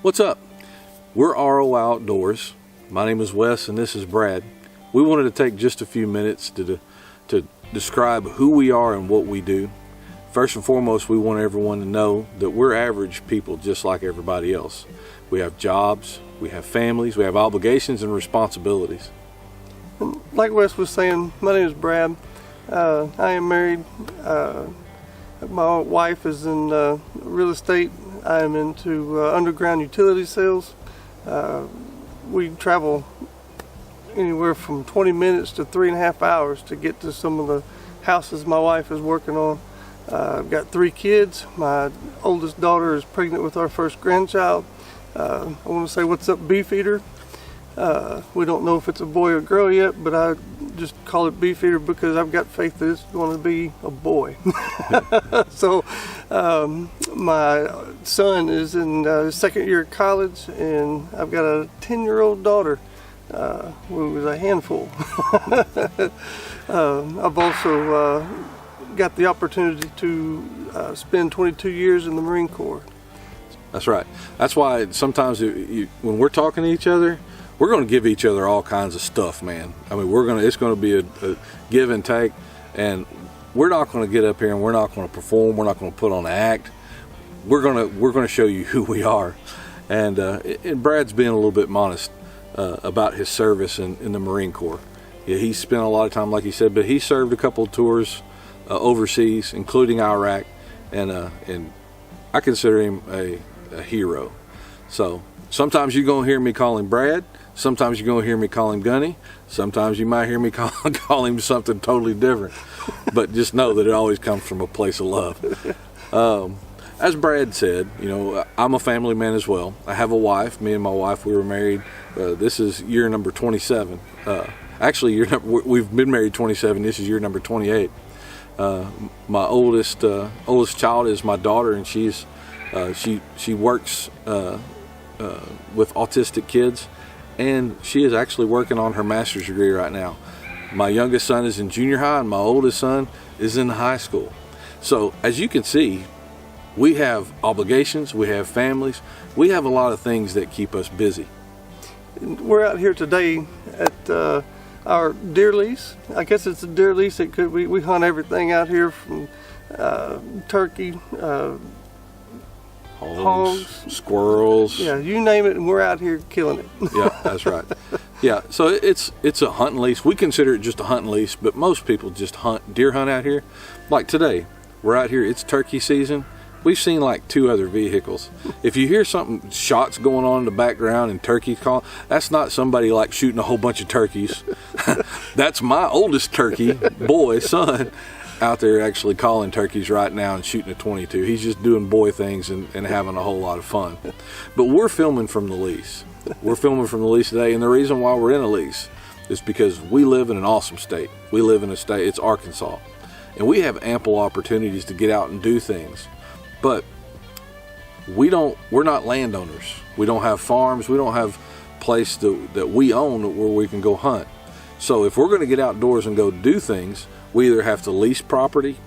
What's up? We're ROI Outdoors. My name is Wes and this is Brad. We wanted to take just a few minutes to describe who we are and what we do. First and foremost, we want everyone to know that we're average people just like everybody else. We have jobs, we have families, we have obligations and responsibilities. Like Wes was saying, my name is Brad. I am married. My wife is in real estate. I am into underground utility sales. We travel anywhere from 20 minutes to 3.5 hours to get to some of the houses my wife is working on. I've got 3 kids. My oldest daughter is pregnant with our first grandchild. I want to say, what's up, Beefeater? We don't know if it's a boy or girl yet, but I just call it Beefeater because I've got faith that it's going to be a boy. So my son is in his second year of college, and I've got a 10-year-old daughter who is a handful. I've also got the opportunity to spend 22 years in the Marine Corps. That's right. That's why sometimes when we're talking to each other, we're going to give each other all kinds of stuff, man. I mean, it's going to be a give and take, and we're not going to get up here and we're not going to perform. We're not going to put on an act. We're going to show you who we are. And Brad's being a little bit modest about his service in the Marine Corps. Yeah, he spent a lot of time, like he said, but he served a couple of tours overseas, including Iraq, and I consider him a hero. So sometimes you're going to hear me call him Brad. Sometimes you're going to hear me call him Gunny. Sometimes you might hear me call him something totally different. But just know that it always comes from a place of love. As Brad said, I'm a family man as well. I have a wife. Me and my wife, we were married. This is year number 27. Actually, we've been married 27. This is year number 28. My oldest child is my daughter, and she works with autistic kids, and she is actually working on her master's degree right now. My youngest son is in junior high, and my oldest son is in high school. So as you can see, we have obligations, we have families, we have a lot of things that keep us busy. We're out here today at our deer lease. I guess it's a deer lease. We hunt everything out here from turkey, hogs, squirrels. Yeah, you name it, and we're out here killing it. Yeah, that's right. Yeah, so it's a hunting lease. We consider it just a hunting lease, but most people just deer hunt out here. Like today, we're out here. It's turkey season. We've seen like 2 other vehicles. If you hear shots going on in the background and turkey call, that's not somebody like shooting a whole bunch of turkeys. That's my oldest turkey, son, out there actually calling turkeys right now and shooting a 22. He's just doing boy things and having a whole lot of fun. But we're filming from the lease. We're filming from the lease today, and the reason why we're in a lease is because we live in an awesome state. We live in a state, it's Arkansas, and we have ample opportunities to get out and do things. But we're not landowners. We don't have farms. We don't have place that we own where we can go hunt. So if we're going to get outdoors and go do things, we either have to lease property,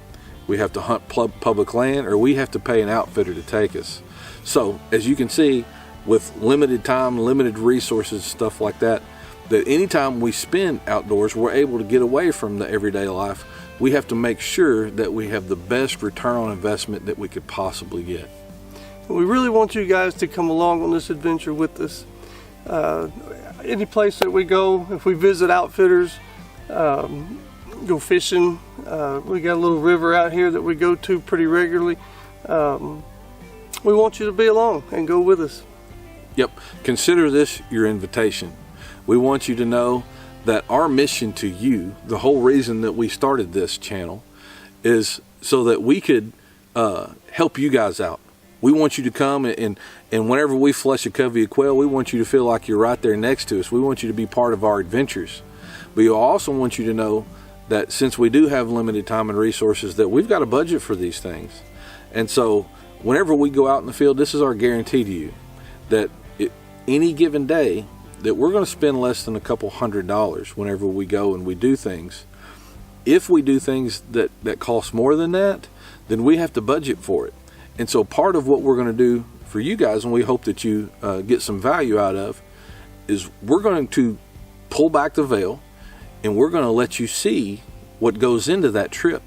we have to hunt public land, or we have to pay an outfitter to take us. So as you can see, with limited time, limited resources, stuff like that anytime we spend outdoors, we're able to get away from the everyday life. We have to make sure that we have the best return on investment that we could possibly get. We really want you guys to come along on this adventure with us. Any place that we go, if we visit outfitters, go fishing, we got a little river out here that we go to pretty regularly. We want you to be along and go with us. Yep, consider this your invitation. We want you to know that our mission to you, the whole reason that we started this channel, is so that we could help you guys out. We want you to come and whenever we flush a covey of quail, we want you to feel like you're right there next to us. We want you to be part of our adventures. But we also want you to know that since we do have limited time and resources, that we've got a budget for these things. And so whenever we go out in the field, this is our guarantee to you, that any given day, that we're going to spend less than a couple $100 whenever we go and we do things. If we do things that cost more than that, then we have to budget for it. And so part of what we're going to do for you guys, and we hope that you get some value out of, is we're going to pull back the veil, and we're going to let you see what goes into that trip,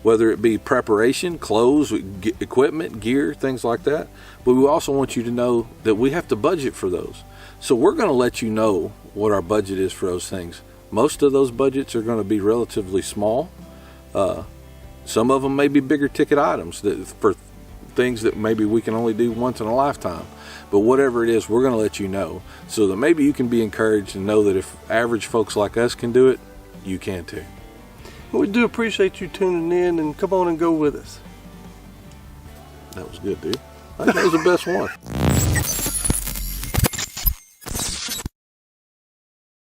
whether it be preparation, clothes, equipment, gear, things like that. But we also want you to know that we have to budget for those. So we're going to let you know what our budget is for those things. Most of those budgets are going to be relatively small. Some of them may be bigger ticket items for things that maybe we can only do once in a lifetime. But whatever it is, we're going to let you know, so that maybe you can be encouraged and know that if average folks like us can do it, you can too. We do appreciate you tuning in, and come on and go with us. That was good, dude. I think that was the best one.